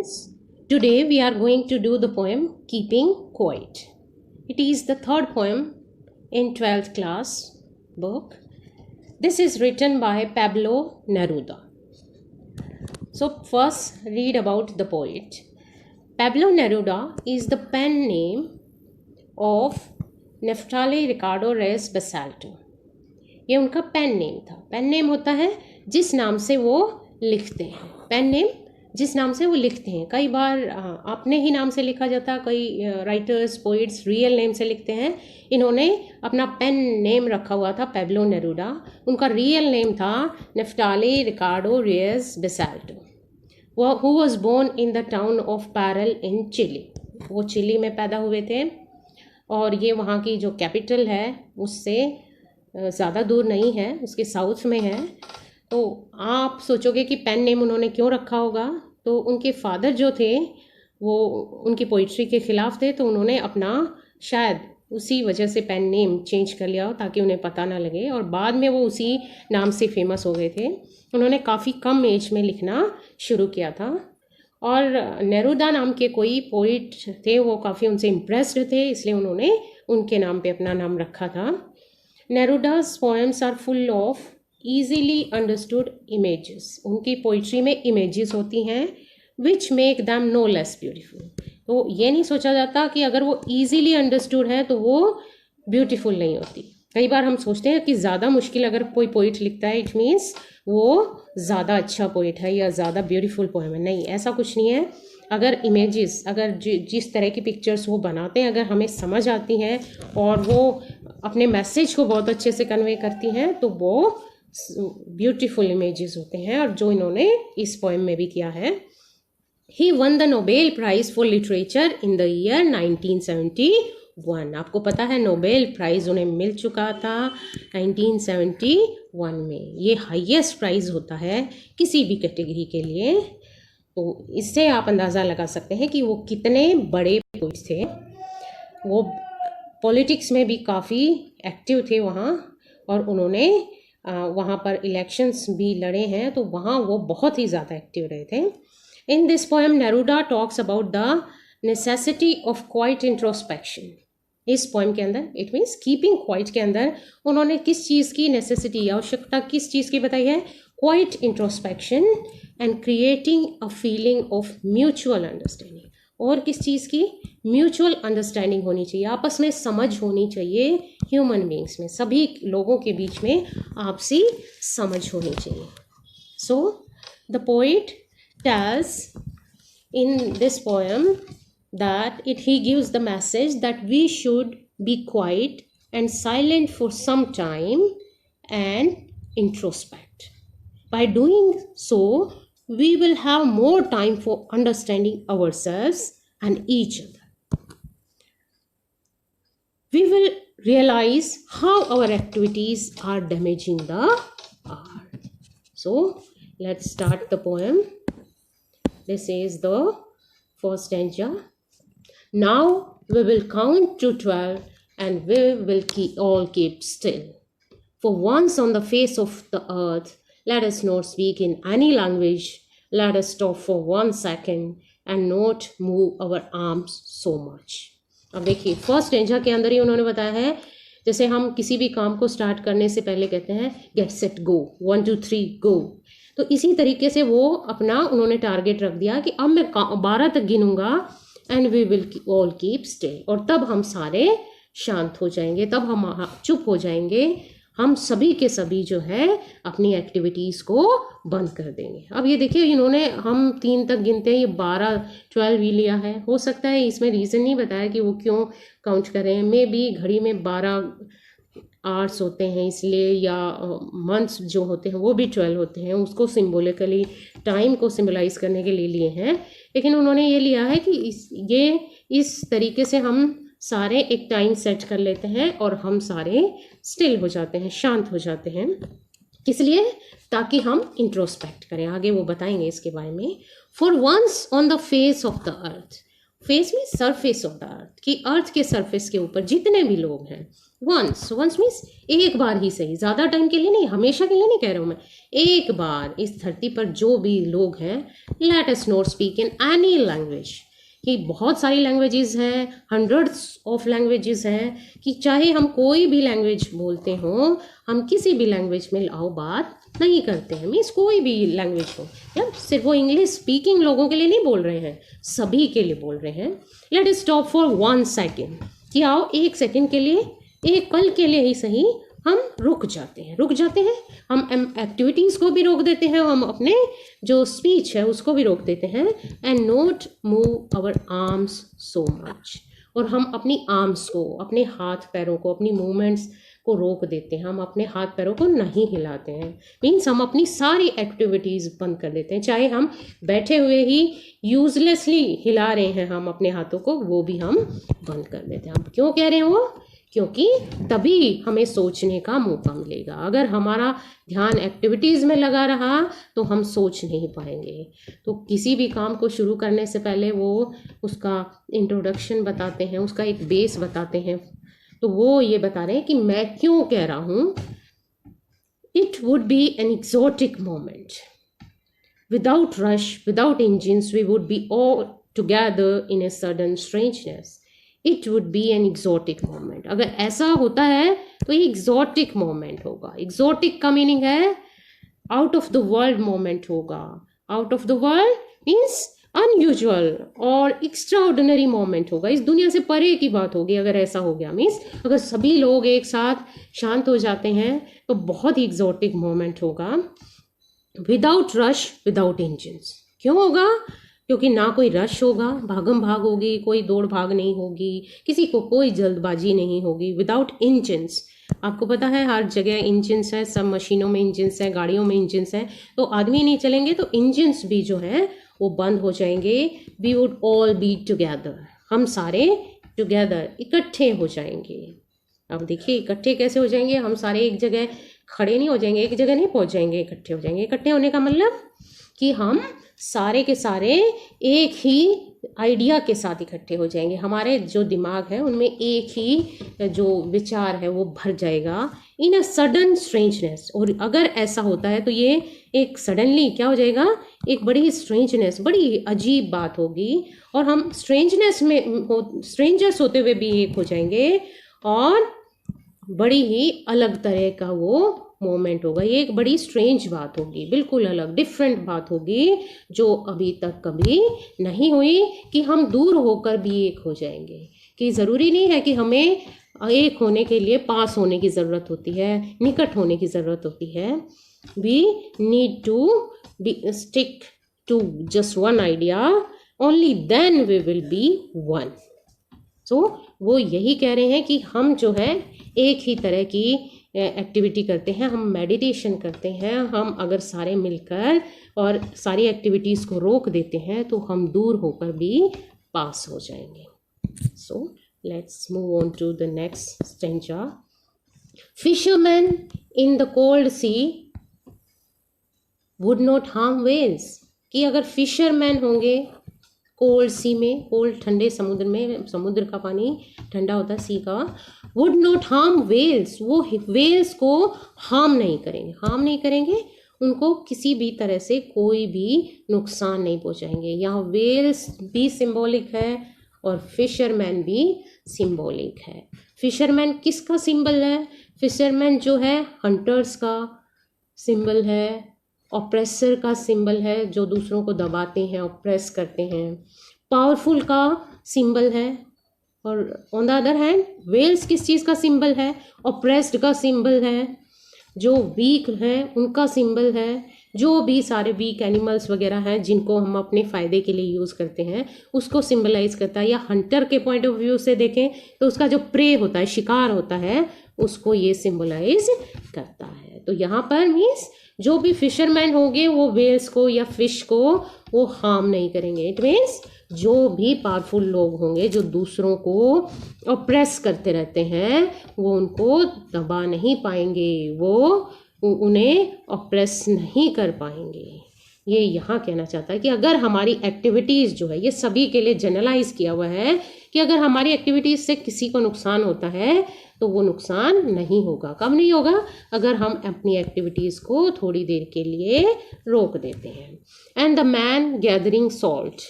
students. Today we are going to do the poem Keeping Quiet. It is the third poem in 12th class book. This is written by Pablo Neruda. So first read about the poet. Pablo Neruda is the pen name of Neftali Ricardo Reyes Basalto. ये उनका pen name था. Pen name होता है जिस नाम से वो लिखते हैं. पेन नेम जिस नाम से वो लिखते हैं. कई बार अपने ही नाम से लिखा जाता है. कई राइटर्स पोइट्स रियल नेम से लिखते हैं. इन्होंने अपना पेन नेम रखा हुआ था पेब्लो नेरूडा. उनका रियल नेम था Neftali Ricardo Reyes Basoalto. Who was born in the town of Parral in Chile. वो चिली में पैदा हुए थे और ये वहाँ की जो कैपिटल है उससे ज़्यादा दूर नहीं है, उसके साउथ में है. तो आप सोचोगे कि पेन नेम उन्होंने क्यों रखा होगा. तो उनके फादर जो थे वो उनकी पोइट्री के ख़िलाफ़ थे, तो उन्होंने अपना शायद उसी वजह से पेन नेम चेंज कर लिया हो ताकि उन्हें पता ना लगे. और बाद में वो उसी नाम से फेमस हो गए थे. उन्होंने काफ़ी कम एज में लिखना शुरू किया था. और नेरूदा नाम के कोई पोइट थे, वो काफ़ी उनसे इम्प्रेस्ड थे, इसलिए उन्होंने उनके नाम पे अपना नाम रखा था. नेरूडा's poems are full of easily understood images. उनकी पोइट्री में इमेजेस होती हैं which make them no less beautiful. तो ये नहीं सोचा जाता कि अगर वो easily understood है तो वो beautiful नहीं होती. कई बार हम सोचते हैं कि ज़्यादा मुश्किल अगर कोई पोइट लिखता है इट मीन्स वो ज़्यादा अच्छा पोइट है या ज़्यादा ब्यूटीफुल पोएम है. नहीं, ऐसा कुछ नहीं है. अगर इमेजेस, अगर जिस तरह की पिक्चर्स वो बनाते हैं अगर हमें समझ आती हैं और वो अपने मैसेज को बहुत अच्छे से कन्वे करती हैं तो वो ब्यूटीफुल इमेजेस होते हैं. और जो इन्होंने इस पोएम में भी किया है. He won the Nobel prize for literature in the year 1971. आपको पता है नोबेल प्राइज़ उन्हें मिल चुका था 1971 में. ये हाईएस्ट प्राइज़ होता है किसी भी कैटेगरी के लिए. तो इससे आप अंदाज़ा लगा सकते हैं कि वो कितने बड़े पोइट थे. वो पॉलिटिक्स में भी काफ़ी एक्टिव थे वहाँ, और उन्होंने वहाँ पर इलेक्शंस भी लड़े हैं, तो वहाँ वो बहुत ही ज़्यादा एक्टिव रहे थे. In this poem Neruda talks about the necessity of quiet introspection. इस पोएम के अंदर इट मीन्स कीपिंग क्वाइट के अंदर उन्होंने किस चीज़ की नेसेसिटी, आवश्यकता किस चीज़ की बताई है. Quite introspection and creating a feeling of mutual understanding. और किस चीज़ की? म्यूचुअल अंडरस्टैंडिंग होनी चाहिए, आपस में समझ होनी चाहिए. ह्यूमन बींग्स में, सभी लोगों के बीच में आपसी समझ होनी चाहिए. So the poet tells in this poem that he gives the message that we should be quiet and silent for some time and introspect. By doing so, we will have more time for understanding ourselves and each other. We will realize how our activities are damaging the earth. So, let's start the poem. This is the first stanza. Now we will count to 12 and we will all keep still. For once on the face of the earth, let us not speak in any language. Let us stop for 1 second and not move our arms so much. अब देखिए first stanza के अंदर ही उन्होंने बताया है जैसे हम किसी भी काम को स्टार्ट करने से पहले कहते हैं गेट सेट गो, 1 2 3 गो. तो इसी तरीके से वो अपना उन्होंने टारगेट रख दिया कि अब मैं 12 तक गिनूंगा and we will all keep still. और तब हम सारे शांत हो जाएंगे, तब हम चुप हो जाएंगे. हम सभी के सभी जो है अपनी एक्टिविटीज़ को बंद कर देंगे. अब ये देखिए इन्होंने हम 3 तक गिनते हैं, ये 12 ही लिया है. हो सकता है इसमें रीज़न नहीं बताया कि वो क्यों काउंट कर रहे हैं. मे बी घड़ी में 12 आवर्स होते हैं इसलिए, या मंथ्स जो होते हैं वो भी 12 होते हैं, उसको सिम्बोलिकली टाइम को सिम्बलाइज करने के लिए लिए हैं. लेकिन उन्होंने ये लिया है कि इस तरीके से हम सारे एक टाइम सेट कर लेते हैं और हम सारे स्टिल हो जाते हैं, शांत हो जाते हैं. किस लिए? ताकि हम इंट्रोस्पेक्ट करें. आगे वो बताएंगे इसके बारे में. For once on the face of the earth. Face में सरफेस ऑफ द अर्थ, कि अर्थ के सरफेस के ऊपर जितने भी लोग हैं, वंस मीन्स एक बार ही सही, ज़्यादा टाइम के लिए नहीं, हमेशा के लिए नहीं कह रहा हूँ मैं, एक बार इस धरती पर जो भी लोग हैं, let us not speak in any language, कि बहुत सारी लैंग्वेजेस हैं, हंड्रेड्स ऑफ लैंग्वेजेस हैं, कि चाहे हम कोई भी लैंग्वेज बोलते हों, हम किसी भी लैंग्वेज में आओ बात नहीं करते हैं, मीन्स कोई भी लैंग्वेज हो, या सिर्फ वो इंग्लिश स्पीकिंग लोगों के लिए नहीं बोल रहे हैं, सभी के लिए बोल रहे हैं। Let us stop for 1 second, कि आओ 1 सेकेंड के लिए, एक पल के लिए ही सही, हम रुक जाते हैं, हम एक्टिविटीज़ को भी रोक देते हैं, हम अपने जो स्पीच है उसको भी रोक देते हैं, and not move our arms so much, और हम अपनी आर्म्स को, अपने हाथ पैरों को, अपनी मूवमेंट्स को रोक देते हैं, हम अपने हाथ पैरों को नहीं हिलाते हैं, मीन्स हम अपनी सारी एक्टिविटीज़ बंद कर देते हैं, चाहे हम बैठे हुए ही यूजलेसली हिला रहे हैं हम अपने हाथों को, वो भी हम बंद कर देते हैं। हम क्यों कह रहे हैं वो? क्योंकि तभी हमें सोचने का मौका मिलेगा। अगर हमारा ध्यान एक्टिविटीज़ में लगा रहा तो हम सोच नहीं पाएंगे। तो किसी भी काम को शुरू करने से पहले वो उसका इंट्रोडक्शन बताते हैं, उसका एक बेस बताते हैं। तो वो ये बता रहे हैं कि मैं क्यों कह रहा हूँ, it would be an exotic moment without rush, without engines, we would be all together in a sudden strangeness. It would be an exotic moment. अगर ऐसा होता है तो ये एक्सोटिक मोमेंट होगा। एक्सोटिक का मीनिंग है out of the world moment होगा। Out of the world means unusual और एक्स्ट्राऑर्डिनरी मोमेंट होगा, इस दुनिया से परे की बात होगी। अगर ऐसा हो गया मीन्स अगर सभी लोग एक साथ शांत हो जाते हैं तो बहुत ही एक्सोटिक मोमेंट होगा। Without rush, without engines. क्यों होगा? क्योंकि ना कोई रश होगा, भागम भाग होगी, कोई दौड़ भाग नहीं होगी, किसी को कोई जल्दबाजी नहीं होगी। विदाउट इंजन्स, आपको पता है हर जगह इंजन्स है, सब मशीनों में इंजन्स है, गाड़ियों में इंजन्स है, तो आदमी नहीं चलेंगे तो इंजन्स भी जो है वो बंद हो जाएंगे। We would all be together, हम सारे टुगेदर इकट्ठे हो जाएंगे। अब देखिए इकट्ठे कैसे हो जाएंगे? हम सारे एक जगह खड़े नहीं हो जाएंगे, एक जगह नहीं पहुंच जाएंगे, इकट्ठे हो जाएंगे। इकट्ठे होने का मतलब कि हम सारे के सारे एक ही आइडिया के साथ इकट्ठे हो जाएंगे। हमारे जो दिमाग है उनमें एक ही जो विचार है वो भर जाएगा इन अ सडन स्ट्रेंजनेस। और अगर ऐसा होता है तो ये एक सडनली क्या हो जाएगा, एक बड़ी स्ट्रेंजनेस, बड़ी अजीब बात होगी। और हम स्ट्रेंजनेस में स्ट्रेंजर्स होते हुए भी एक हो जाएंगे और बड़ी ही अलग तरह का वो मोमेंट होगा। ये एक बड़ी स्ट्रेंज बात होगी, बिल्कुल अलग डिफरेंट बात होगी जो अभी तक कभी नहीं हुई, कि हम दूर होकर भी एक हो जाएंगे। कि ज़रूरी नहीं है कि हमें एक होने के लिए पास होने की ज़रूरत होती है, निकट होने की ज़रूरत होती है। We need to stick to just one idea, only then we will be one. So वो यही कह रहे हैं कि हम जो है एक ही तरह की एक्टिविटी करते हैं, हम मेडिटेशन करते हैं। हम अगर सारे मिलकर और सारी एक्टिविटीज़ को रोक देते हैं तो हम दूर होकर भी पास हो जाएंगे। So let's move on to the next stanza. Fisherman in the cold sea would not harm whales. कि अगर फिशरमैन होंगे कोल्ड सी में, कोल्ड ठंडे समुद्र में, समुद्र का पानी ठंडा होता है, सी का, वुड नॉट हार्म वेल्स, वो वेल्स को हार्म नहीं करेंगे, हार्म नहीं करेंगे, उनको किसी भी तरह से कोई भी नुकसान नहीं पहुंचाएंगे। यहाँ वेल्स भी सिंबॉलिक है और फिशरमैन भी सिंबॉलिक है। फिशरमैन किसका सिंबल है? फिशरमैन जो है हंटर्स का सिंबल है, ऑप्रेसर का सिंबल है, जो दूसरों को दबाते हैं, ऑप्रेस करते हैं। पावरफुल का सिंबल है। और on the other hand whales किस चीज़ का सिंबल है? ऑप्रेस्ड का सिंबल है। जो वीक है उनका सिंबल है। जो भी सारे वीक एनिमल्स वगैरह हैं जिनको हम अपने फ़ायदे के लिए यूज़ करते हैं उसको सिंबलाइज करता है। या हंटर के पॉइंट ऑफ व्यू से देखें तो उसका जो प्रे होता है, शिकार होता है, उसको ये सिंबलाइज करता है। तो यहाँ पर मीन्स जो भी फिशरमैन होंगे वो वेल्स को या फिश को वो हार्म नहीं करेंगे। इट मीन्स जो भी पावरफुल लोग होंगे जो दूसरों को ऑप्रेस करते रहते हैं वो उनको दबा नहीं पाएंगे, वो उन्हें ऑप्रेस नहीं कर पाएंगे। ये यहाँ कहना चाहता है कि अगर हमारी एक्टिविटीज़ जो है, ये सभी के लिए जनरलाइज किया हुआ है कि अगर हमारी एक्टिविटीज़ से किसी को नुकसान होता है तो वो नुकसान नहीं होगा। कब नहीं होगा? अगर हम अपनी एक्टिविटीज़ को थोड़ी देर के लिए रोक देते हैं। And the man gathering salt,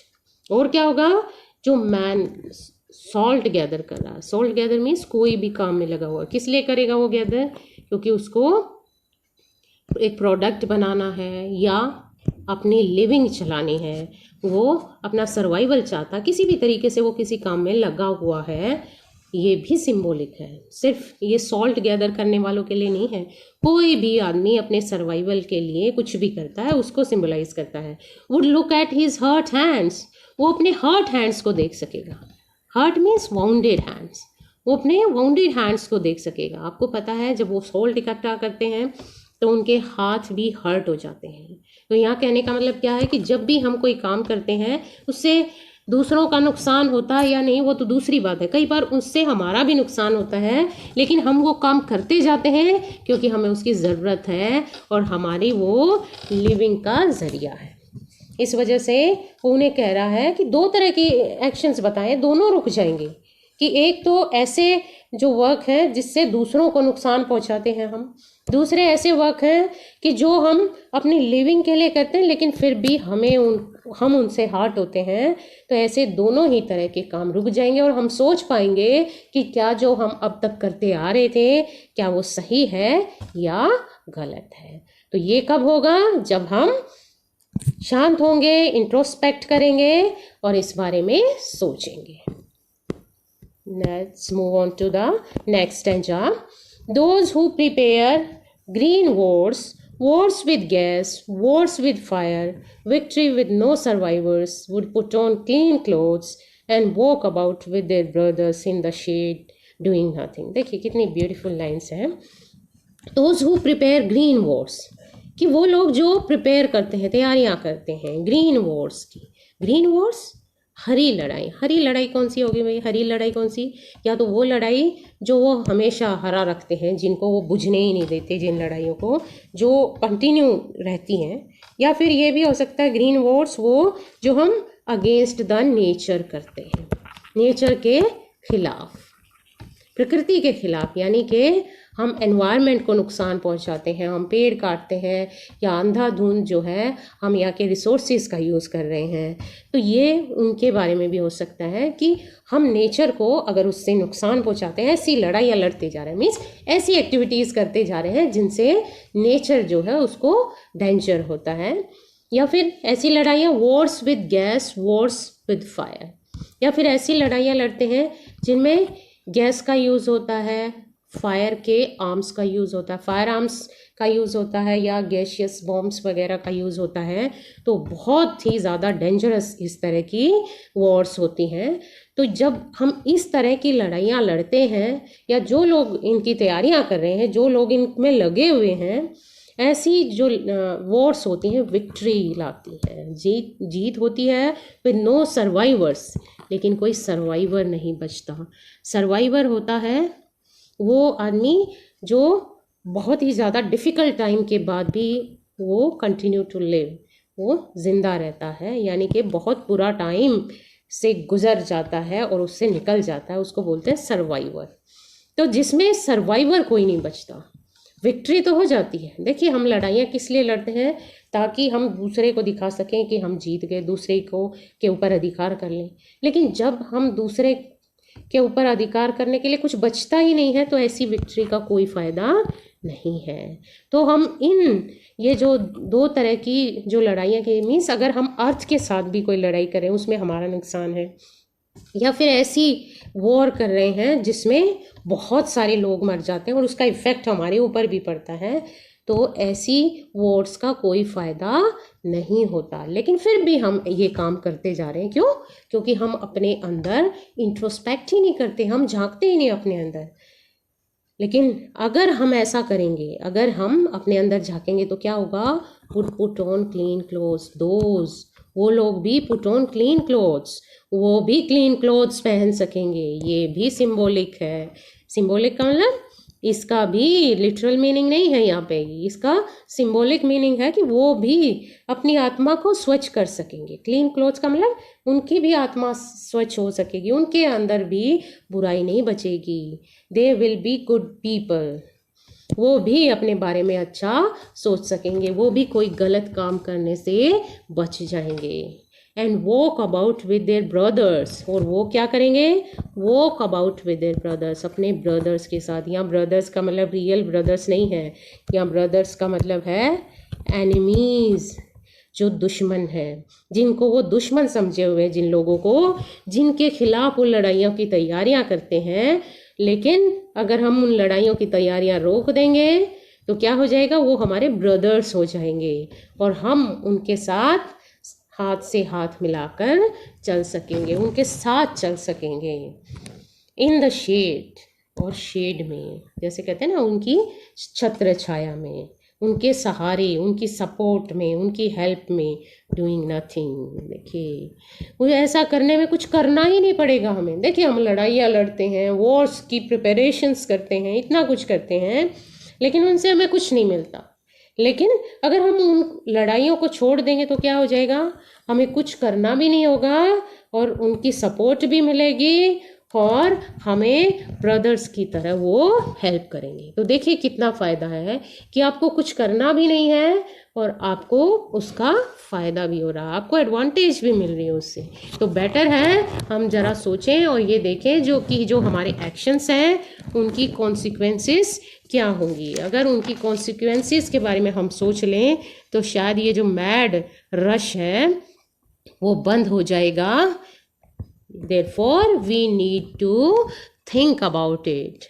और क्या होगा? जो मैन सॉल्ट गैदर कर रहा है, सॉल्ट गैदर मीन्स कोई भी काम में लगा हुआ, किस लिए करेगा वो गैदर? क्योंकि उसको एक प्रोडक्ट बनाना है या अपनी लिविंग चलानी है, वो अपना सर्वाइवल चाहता, किसी भी तरीके से वो किसी काम में लगा हुआ है। ये भी सिंबॉलिक है, सिर्फ ये सॉल्ट गैदर करने वालों के लिए नहीं है। कोई भी आदमी अपने सर्वाइवल के लिए कुछ भी करता है, उसको सिंबलाइज करता है। Would look at his hurt hands, वो अपने हर्ट हैंड्स को देख सकेगा। हर्ट मीन्स वाउंडेड हैंड्स, वो अपने वाउंडेड हैंड्स को देख सकेगा। आपको पता है जब वो सॉल्ट इकट्ठा करते हैं तो उनके हाथ भी हर्ट हो जाते हैं। तो यहाँ कहने का मतलब क्या है कि जब भी हम कोई काम करते हैं उससे दूसरों का नुकसान होता है या नहीं वो तो दूसरी बात है, कई बार उससे हमारा भी नुकसान होता है, लेकिन हम वो काम करते जाते हैं क्योंकि हमें उसकी ज़रूरत है और हमारी वो लिविंग का ज़रिया है। इस वजह से वो उन्हें कह रहा है कि दो तरह की एक्शंस बताएं, दोनों रुक जाएंगे। कि एक तो ऐसे जो वर्क है जिससे दूसरों को नुकसान पहुंचाते हैं हम, दूसरे ऐसे वर्क हैं कि जो हम अपनी लिविंग के लिए करते हैं लेकिन फिर भी हम उनसे हर्ट होते हैं। तो ऐसे दोनों ही तरह के काम रुक जाएंगे और हम सोच पाएंगे कि क्या जो हम अब तक करते आ रहे थे क्या वो सही है या गलत है। तो ये कब होगा? जब हम शांत होंगे, इंट्रोस्पेक्ट करेंगे और इस बारे में सोचेंगे। Let's move on to the next stanza. Those who prepare green wars, wars with gas, wars with fire, victory with no survivors, would put on clean clothes and walk about with their brothers in the shade doing nothing. देखिए कितनी beautiful lines हैं। Those who prepare green wars, कि वो लोग जो prepare करते हैं, तैयारियां करते हैं ग्रीन वॉर्स की। ग्रीन वॉर्स, हरी लड़ाई। हरी लड़ाई कौन सी होगी भाई? हरी लड़ाई कौन सी? या तो वो लड़ाई जो वो हमेशा हरा रखते हैं, जिनको वो बुझने ही नहीं देते, जिन लड़ाइयों को जो कंटिन्यू रहती हैं, या फिर ये भी हो सकता है ग्रीन वॉर्स वो जो हम अगेंस्ट द नेचर करते हैं, नेचर के खिलाफ, प्रकृति के खिलाफ, यानी कि हम एनवायरनमेंट को नुकसान पहुंचाते हैं, हम पेड़ काटते हैं या अंधाधुंध जो है हम यहाँ के रिसोर्सेज का यूज़ कर रहे हैं। तो ये उनके बारे में भी हो सकता है कि हम नेचर को अगर उससे नुकसान पहुंचाते हैं, ऐसी लड़ाइयाँ लड़ते जा रहे हैं, मीन्स ऐसी एक्टिविटीज़ करते जा रहे हैं जिनसे नेचर जो है उसको डेंजर होता है। या फिर ऐसी लड़ाइयाँ Wars with gas, Wars with fire, या फिर ऐसी लड़ाइयाँ लड़ते हैं जिनमें गैस का यूज़ होता है, फायर के आर्म्स का यूज़ होता है, फायर आर्म्स का यूज़ होता है या गैशियस बॉम्ब्स वगैरह का यूज़ होता है। तो बहुत ही ज़्यादा डेंजरस इस तरह की वॉर्स होती हैं। तो जब हम इस तरह की लड़ाइयाँ लड़ते हैं या जो लोग इनकी तैयारियाँ कर रहे हैं, जो लोग इनमें लगे हुए हैं, ऐसी जो वॉर्स होती हैं विक्ट्री लाती है, जीत होती है विद नो सर्वाइवर्स, लेकिन कोई सर्वाइवर नहीं बचता। सर्वाइवर होता है वो आदमी जो बहुत ही ज़्यादा डिफ़िकल्ट टाइम के बाद भी वो कंटिन्यू टू लिव, वो ज़िंदा रहता है, यानी कि बहुत बुरा टाइम से गुज़र जाता है और उससे निकल जाता है, उसको बोलते हैं सर्वाइवर। तो जिसमें सर्वाइवर कोई नहीं बचता, विक्ट्री तो हो जाती है। देखिए हम लड़ाइयाँ किस लिए लड़ते हैं? ताकि हम दूसरे को दिखा सकें कि हम जीत गए, दूसरे को के ऊपर अधिकार कर लें। लेकिन जब हम दूसरे के ऊपर अधिकार करने के लिए कुछ बचता ही नहीं है तो ऐसी विक्ट्री का कोई फ़ायदा नहीं है। तो हम ये जो दो तरह की जो लड़ाइयाँ की, मीन्स अगर हम अर्थ के साथ भी कोई लड़ाई करें उसमें हमारा नुकसान है, या फिर ऐसी वॉर कर रहे हैं जिसमें बहुत सारे लोग मर जाते हैं और उसका इफ़ेक्ट हमारे ऊपर भी पड़ता है, तो ऐसी वॉर्स का कोई फ़ायदा नहीं होता। लेकिन फिर भी हम ये काम करते जा रहे हैं। क्यों? क्योंकि हम अपने अंदर इंट्रोस्पेक्ट ही नहीं करते, हम झांकते ही नहीं अपने अंदर। लेकिन अगर हम ऐसा करेंगे, अगर हम अपने अंदर झांकेंगे तो क्या होगा? Put on clean clothes, those, वो लोग भी पुट ऑन क्लीन क्लोथ्स, वो भी क्लीन क्लोथ्स पहन सकेंगे। ये भी सिंबॉलिक है। सिंबॉलिक का मतलब इसका भी लिटरल मीनिंग नहीं है यहाँ पे, इसका सिंबॉलिक मीनिंग है कि वो भी अपनी आत्मा को स्वच्छ कर सकेंगे। क्लीन क्लोथ्स का मतलब उनकी भी आत्मा स्वच्छ हो सकेगी, उनके अंदर भी बुराई नहीं बचेगी। They will be good people, वो भी अपने बारे में अच्छा सोच सकेंगे, वो भी कोई गलत काम करने से बच जाएंगे। And walk about with their brothers, और वो क्या करेंगे, walk about with their brothers, अपने ब्रदर्स के साथ। यहाँ ब्रदर्स का मतलब रियल ब्रदर्स नहीं है, यहाँ ब्रदर्स का मतलब है एनिमीज, जो दुश्मन है, जिनको वो दुश्मन समझे हुए हैं, जिन लोगों को, जिनके खिलाफ वो लड़ाइयों की तैयारियां करते हैं। लेकिन अगर हम उन लड़ाइयों की तैयारियां रोक देंगे तो क्या हो जाएगा, वो हमारे ब्रदर्स हो जाएंगे और हम उनके साथ हाथ से हाथ मिलाकर चल सकेंगे, उनके साथ चल सकेंगे। इन द शेड, और शेड में, जैसे कहते हैं ना, उनकी छत्र छाया में, उनके सहारे, उनकी सपोर्ट में, उनकी हेल्प में। डूइंग नथिंग, देखिए मुझे ऐसा करने में कुछ करना ही नहीं पड़ेगा हमें। देखिए हम लड़ाइयाँ लड़ते हैं, वॉर्स की प्रिपरेशंस करते हैं, इतना कुछ करते हैं, लेकिन उनसे हमें कुछ नहीं मिलता। लेकिन अगर हम उन लड़ाइयों को छोड़ देंगे तो क्या हो जाएगा, हमें कुछ करना भी नहीं होगा और उनकी सपोर्ट भी मिलेगी और हमें ब्रदर्स की तरह वो हेल्प करेंगे। तो देखिए कितना फ़ायदा है कि आपको कुछ करना भी नहीं है और आपको उसका फ़ायदा भी हो रहा है, आपको एडवांटेज भी मिल रही है उससे। तो बेटर है हम ज़रा सोचें और ये देखें जो हमारे एक्शंस हैं उनकी कॉन्सिक्वेंसेस क्या होंगी। अगर उनकी कॉन्सिक्वेंसेस के बारे में हम सोच लें तो शायद ये जो मैड रश है वो बंद हो जाएगा। Therefore, we need to think about it,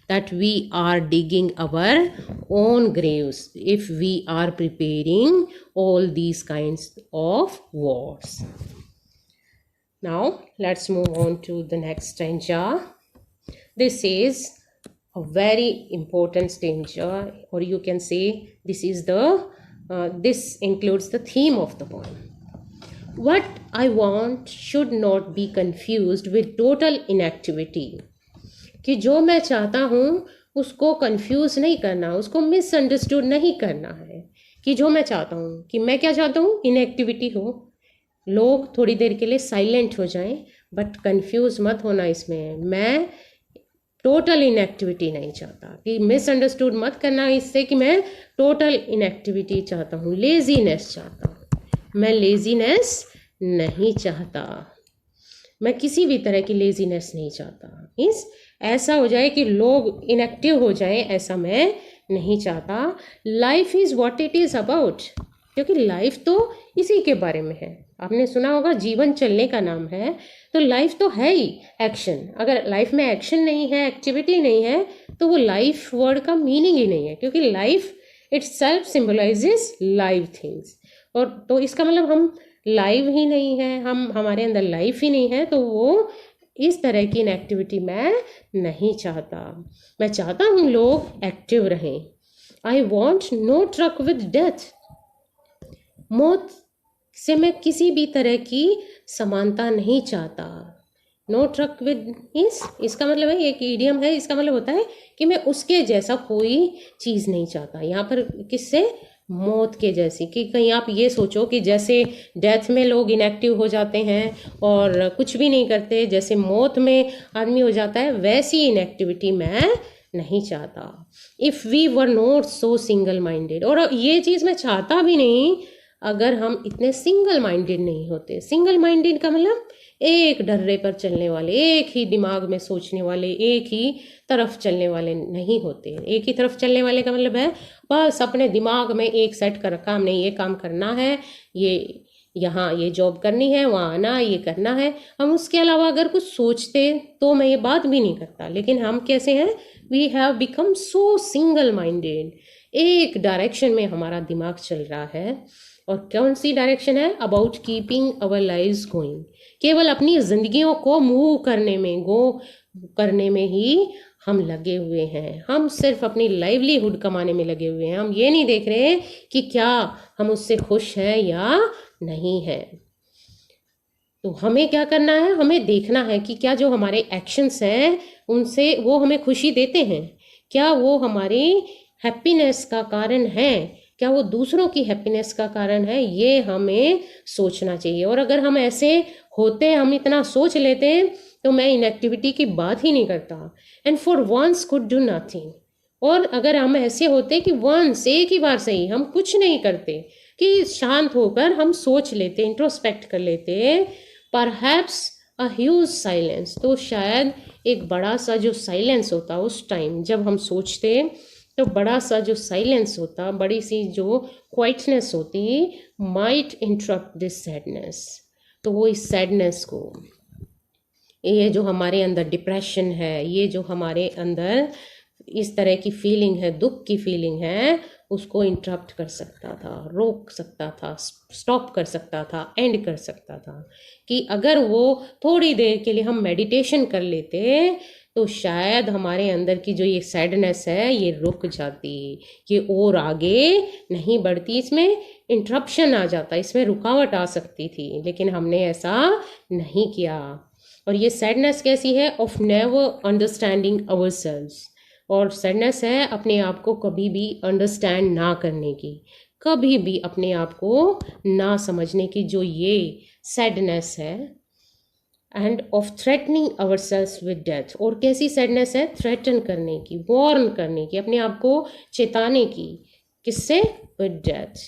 that we are digging our own graves if we are preparing all these kinds of wars. Now, let's move on to the next stanza. This is a very important stanza, or you can say this is this includes the theme of the poem. What I want should not be confused with total inactivity. कि जो मैं चाहता हूँ उसको confuse नहीं करना, उसको misunderstood नहीं करना है। कि जो मैं चाहता हूँ, कि मैं क्या चाहता हूँ, इनएक्टिविटी हो, लोग थोड़ी देर के लिए साइलेंट हो जाएं, बट कंफ्यूज मत होना इसमें। मैं टोटल इनएक्टिविटी नहीं चाहता, कि मिसअंडरस्टूड मत करना इससे कि मैं टोटल इनएक्टिविटी चाहता हूँ, लेजीनेस चाहता हूँ। मैं लेजीनेस नहीं चाहता, मैं किसी भी तरह की लेजीनेस नहीं चाहता। मीन्स ऐसा हो जाए कि लोग इनएक्टिव हो जाएं, ऐसा मैं नहीं चाहता। Life is what it is about, क्योंकि लाइफ तो इसी के बारे में है। आपने सुना होगा जीवन चलने का नाम है, तो लाइफ तो है ही एक्शन। अगर लाइफ में एक्शन नहीं है, एक्टिविटी नहीं है, तो वो लाइफ वर्ड का मीनिंग ही नहीं है, क्योंकि life itself symbolizes live things. और तो इसका मतलब हम लाइव ही नहीं है, हमारे अंदर लाइफ ही नहीं है, तो वो इस तरह की इनएक्टिविटी मैं नहीं चाहता। मैं चाहता हूँ लोग एक्टिव रहें। I want no truck with death, मौत से मैं किसी भी तरह की समानता नहीं चाहता। नो ट्रक विद इसका मतलब है, एक ईडियम है, इसका मतलब होता है कि मैं उसके जैसा कोई चीज़ नहीं चाहता। यहाँ पर किससे, मौत के जैसी। कि कहीं आप ये सोचो कि जैसे डेथ में लोग इनएक्टिव हो जाते हैं और कुछ भी नहीं करते, जैसे मौत में आदमी हो जाता है, वैसी इनएक्टिविटी मैं नहीं चाहता। If we were not so single minded, और ये चीज़ मैं चाहता भी नहीं अगर हम इतने सिंगल माइंडेड नहीं होते। सिंगल माइंडेड का मतलब एक डर्रे पर चलने वाले, एक ही दिमाग में सोचने वाले, एक ही तरफ चलने वाले नहीं होते। एक ही तरफ चलने वाले का मतलब है बस अपने दिमाग में एक सेट कर रखा, हमने ये काम करना है, ये यहाँ ये जॉब करनी है, वहाँ आना, ये करना है। हम उसके अलावा अगर कुछ सोचते तो मैं ये बात भी नहीं करता। लेकिन हम कैसे हैं, we have become so single minded. एक डायरेक्शन में हमारा दिमाग चल रहा है, और कौन सी डायरेक्शन है, about keeping our lives going. केवल अपनी जिंदगियों को मूव करने में, गो करने में ही हम लगे हुए हैं। हम सिर्फ अपनी लाइवलीहुड कमाने में लगे हुए हैं। हम ये नहीं देख रहे कि क्या हम उससे खुश हैं या नहीं है। तो हमें क्या करना है, हमें देखना है कि क्या जो हमारे एक्शंस हैं उनसे वो हमें खुशी देते हैं। क्या वो हमारी हैप्पीनेस का कारण है, क्या वो दूसरों की हैप्पीनेस का कारण है, ये हमें सोचना चाहिए। और अगर हम ऐसे होते हैं, हम इतना सोच लेते हैं, तो मैं इनएक्टिविटी की बात ही नहीं करता। And for once could do nothing. और अगर हम ऐसे होते कि वंस, एक ही बार सही, हम कुछ नहीं करते, कि शांत होकर हम सोच लेते, इंट्रोस्पेक्ट कर लेते, परहैप्स अ ह्यूज साइलेंस, तो शायद एक बड़ा सा जो साइलेंस होता उस टाइम जब हम सोचते, तो बड़ा सा जो साइलेंस होता, बड़ी सी जो क्वाइटनेस होती, माइट इंटरप्ट दिस सैडनेस। तो वो इस सैडनेस को, ये जो हमारे अंदर डिप्रेशन है, ये जो हमारे अंदर इस तरह की फीलिंग है, दुख की फीलिंग है, उसको इंटरप्ट कर सकता था, रोक सकता था, स्टॉप कर सकता था, एंड कर सकता था। कि अगर वो थोड़ी देर के लिए हम मेडिटेशन कर लेते, तो शायद हमारे अंदर की जो ये सैडनेस है ये रुक जाती, ये और आगे नहीं बढ़ती, इसमें इंटरप्शन आ जाता, इसमें रुकावट आ सकती थी। लेकिन हमने ऐसा नहीं किया। और ये सैडनेस कैसी है? Of never understanding ourselves. और सैडनेस है अपने आप को कभी भी अंडरस्टैंड ना करने की, कभी भी अपने आप को ना समझने की, जो ये सैडनेस है। And of threatening ourselves with death. और कैसी सैडनेस है? थ्रेटन करने की, वॉर्न करने की, अपने आप को चेताने की। किससे? With death.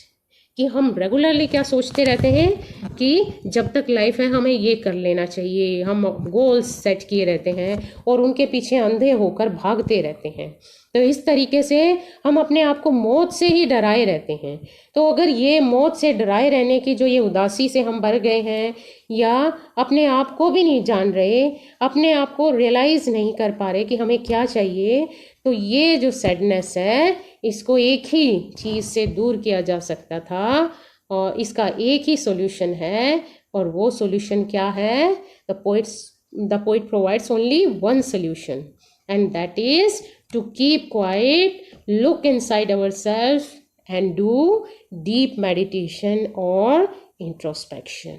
कि हम रेगुलरली क्या सोचते रहते हैं कि जब तक लाइफ है हमें ये कर लेना चाहिए, हम गोल्स सेट किए रहते हैं और उनके पीछे अंधे होकर भागते रहते हैं। तो इस तरीके से हम अपने आप को मौत से ही डराए रहते हैं। तो अगर ये मौत से डराए रहने की जो ये उदासी से हम भर गए हैं, या अपने आप को भी नहीं जान रहे, अपने आप को रियलाइज़ नहीं कर पा रहे कि हमें क्या चाहिए, तो ये जो सैडनेस है, इसको एक ही चीज़ से दूर किया जा सकता था, और इसका एक ही सॉल्यूशन है। और वो सॉल्यूशन क्या है? The poet provides only one solution, and that is to keep quiet, look inside ourself and do deep meditation और इंट्रोस्पेक्शन।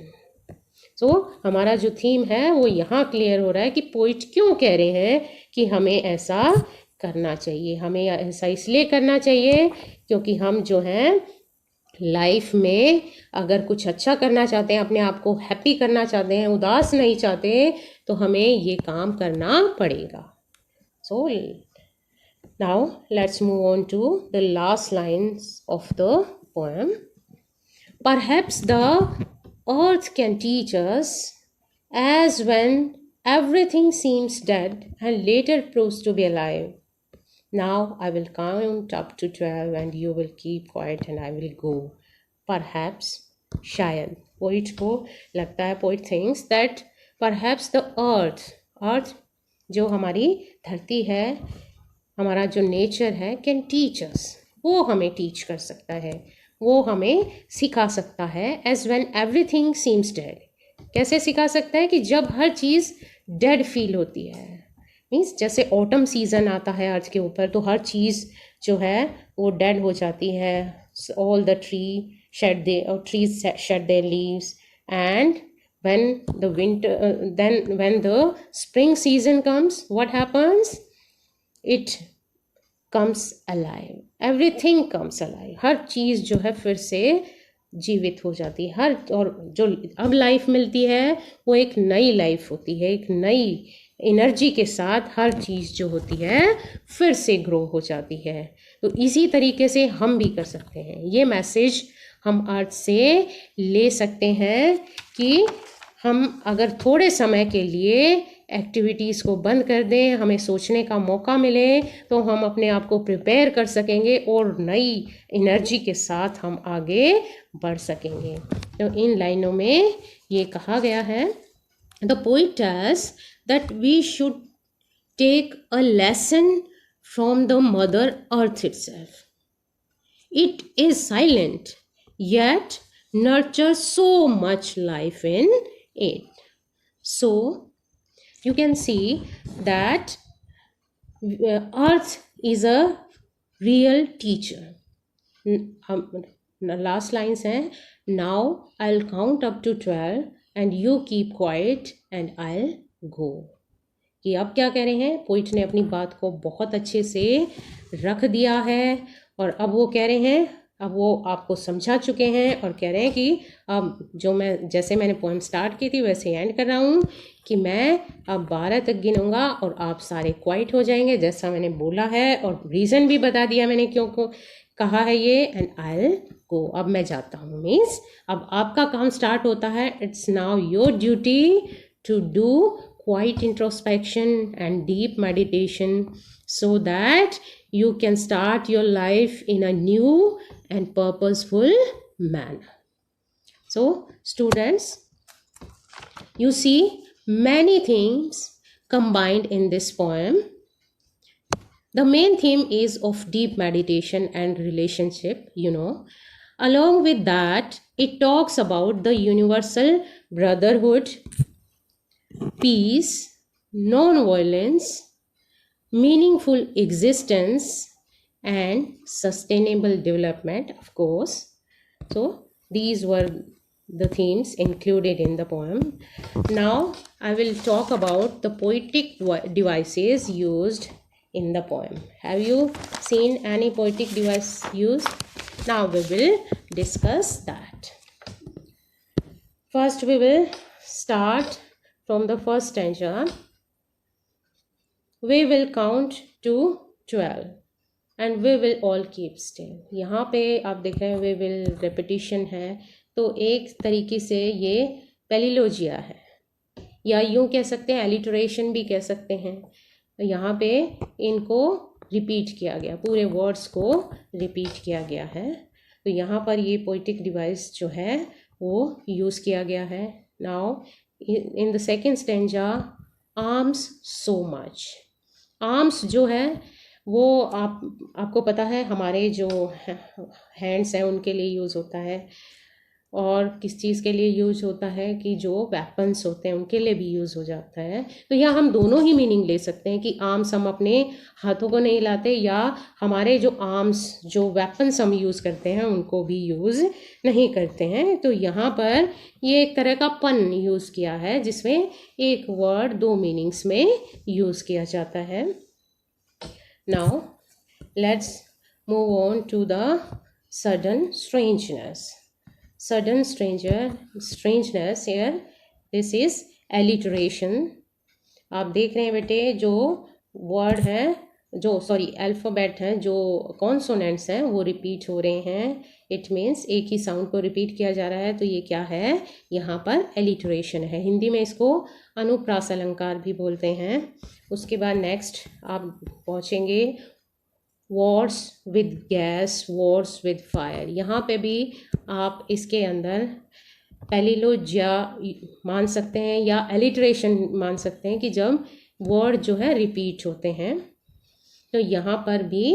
सो हमारा जो थीम है वो यहाँ क्लियर हो रहा है कि पोइट क्यों कह रहे हैं कि हमें ऐसा करना चाहिए। हमें ऐसा इसलिए करना चाहिए क्योंकि हम जो हैं लाइफ में अगर कुछ अच्छा करना चाहते हैं, अपने आप को हैप्पी करना चाहते हैं, उदास नहीं चाहते, तो हमें ये काम करना पड़ेगा। So now let's move on to the last lines of the poem. Perhaps the earth can teach us, as when everything seems dead and later proves to be alive. Now I will count up to 12 and you will keep quiet and I will go. Perhaps, शायद, poet को लगता है, poet thinks that perhaps the earth जो हमारी धरती है, हमारा जो नेचर है, कैन टीच अस, वो हमें टीच कर सकता है, वो हमें सिखा सकता है। As when everything seems dead, कैसे सिखा सकता है? कि जब हर चीज़ डेड फील होती है, मीन्स जैसे ऑटम सीजन आता है अर्थ के ऊपर, तो हर चीज़ जो है वो डेड हो जाती है। All the trees shade there leaves, and when the winter then when the spring season comes, what happens? It comes alive, everything comes alive, हर चीज़ जो है फिर से जीवित हो जाती है। और जो अब लाइफ मिलती है वो एक नई लाइफ होती है, एक नई एनर्जी के साथ हर चीज़ जो होती है फिर से ग्रो हो जाती है। तो इसी तरीके से हम भी कर सकते हैं। ये मैसेज हम अर्थ से ले सकते हैं कि हम अगर थोड़े समय के लिए एक्टिविटीज़ को बंद कर दें, हमें सोचने का मौका मिले, तो हम अपने आप को प्रिपेयर कर सकेंगे और नई एनर्जी के साथ हम आगे बढ़ सकेंगे। तो इन लाइनों में ये कहा गया है, the poet tells that we should take a lesson from the mother earth itself. It is silent yet nurtures so much life in it. So you can see that earth is a real teacher. The last lines hai, now I'll count up to 12 and you keep quiet and I'll go. कि अब क्या कह रहे हैं, poet ने अपनी बात को बहुत अच्छे से रख दिया है और अब वो कह रहे हैं, अब वो आपको समझा चुके हैं और कह रहे हैं कि अब जो मैं जैसे मैंने पोएम स्टार्ट की थी वैसे एंड कर रहा हूँ कि मैं अब 12 तक गिनूंगा और आप सारे क्वाइट हो जाएंगे जैसा मैंने बोला है, और रीज़न भी बता दिया मैंने क्यों को कहा है ये। एंड आई गो, अब मैं जाता हूँ, मीन्स अब आपका काम स्टार्ट होता है। It's now your duty to do quiet introspection and deep meditation so that you can start your life in a new and purposeful manner. So students, you see many things combined in this poem. The main theme is of deep meditation and relationship, Along with that, it talks about the universal brotherhood, peace, non-violence, meaningful existence, and sustainable development, of course. So these were the themes included in the poem. Now I will talk about the poetic devices used in the poem. Have you seen any poetic device used? Now we will discuss that. First we will start from the first stanza. We will count to 12 and we will all keep still. यहाँ पे आप देख रहे हैं we will repetition है, तो एक तरीके से ये पेलिलोजिया है या यूँ कह सकते हैं एलिटरेशन भी कह सकते हैं। यहाँ पे इनको रिपीट किया गया, पूरे वर्ड्स को रिपीट किया गया है, तो यहाँ पर ये पोइटिक डिवाइस जो है वो यूज़ किया गया है। Now in the second stanza, arms so much. Arms जो है वो आपको पता है हमारे जो हैंड्स हैं उनके लिए यूज़ होता है, और किस चीज़ के लिए यूज़ होता है कि जो वेपन्स होते हैं उनके लिए भी यूज़ हो जाता है। तो यहाँ हम दोनों ही मीनिंग ले सकते हैं कि आर्म्स हम अपने हाथों को नहीं लाते, या हमारे जो आर्म्स जो वेपन्स हम यूज़ करते हैं उनको भी यूज़ नहीं करते हैं। तो यहाँ पर ये एक तरह का पन यूज़ किया है जिसमें एक वर्ड दो मीनिंग्स में यूज़ किया जाता है। Now let's move on to the sudden strangeness. Sudden strangeness here, this is alliteration. आप देख रहे हैं बेटे जो वर्ड है, जो अल्फ़ाबेट हैं, जो कॉन्सोनेंट्स हैं वो रिपीट हो रहे हैं। इट मीन्स एक ही साउंड को रिपीट किया जा रहा है, तो ये क्या है, यहाँ पर एलिटरेशन है। हिंदी में इसको अनुप्रास अलंकार भी बोलते हैं। उसके बाद नेक्स्ट आप पहुँचेंगे Wars with gas, Wars with fire. यहाँ पे भी आप इसके अंदर पेलिलोजिया मान सकते हैं या एलिटरेशन मान सकते हैं कि जब वर्ड जो है रिपीट होते हैं, तो यहाँ पर भी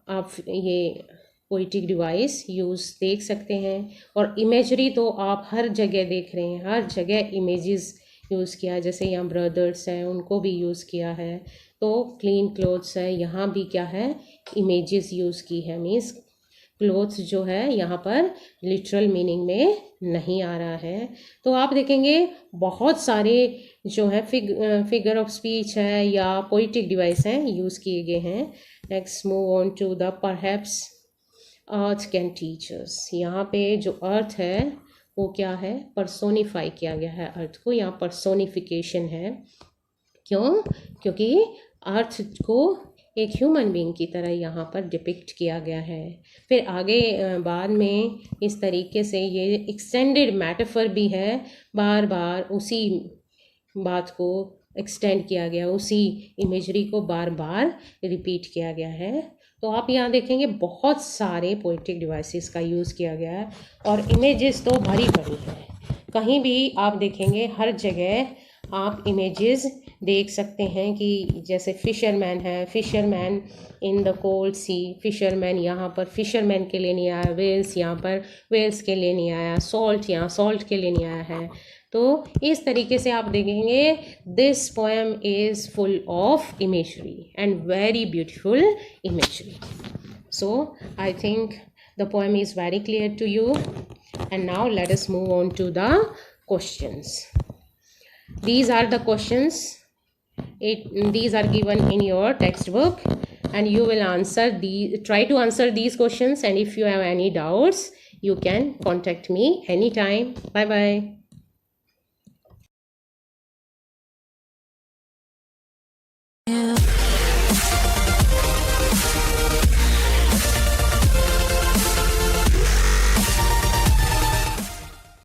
आप ये पोइटिक डिवाइस यूज़ देख सकते हैं। और इमेजरी तो आप हर जगह देख रहे हैं, हर जगह इमेजेस यूज़ किया है, जैसे यहाँ ब्रदर्स हैं उनको भी यूज़ किया है, तो क्लीन क्लोथ्स है, यहाँ भी क्या है, इमेजेस यूज़ की है। मीन्स क्लोथ्स जो है यहाँ पर लिटरल मीनिंग में नहीं आ रहा है। तो आप देखेंगे बहुत सारे जो है फिगर ऑफ स्पीच है या पोइटिक डिवाइस हैं यूज़ किए गए हैं। Next move on to the perhaps earth can teach us. यहाँ पे जो अर्थ है वो क्या है, पर्सोनिफाई किया गया है अर्थ को, यहाँ पर्सोनिफिकेशन है। क्यों? क्योंकि अर्थ को एक ह्यूमन बीइंग की तरह यहाँ पर डिपिक्ट किया गया है। फिर आगे बाद में इस तरीके से ये एक्सटेंडेड मेटाफर भी है, बार बार उसी बात को एक्सटेंड किया गया, उसी इमेजरी को बार बार रिपीट किया गया है। तो आप यहाँ देखेंगे बहुत सारे पोइटिक डिवाइसेस का यूज़ किया गया है और इमेजेस तो भरी पड़ी हैं। कहीं भी आप देखेंगे हर जगह आप इमेजेस देख सकते हैं कि जैसे फिशरमैन है, fisherman in the cold sea, fisherman यहाँ पर फिशरमैन के लिए नहीं आया, वेल्स यहाँ पर वेल्स के लिए नहीं आया, सॉल्ट यहाँ सॉल्ट के लिए नहीं आया है। तो इस तरीके से आप देखेंगे this poem is full of imagery and very beautiful imagery. So I think the poem is very clear to you, and now let us move on to the questions. These are the questions These are given in your textbook, and you will try to answer these questions, and if you have any doubts, you can contact me anytime. Bye bye. You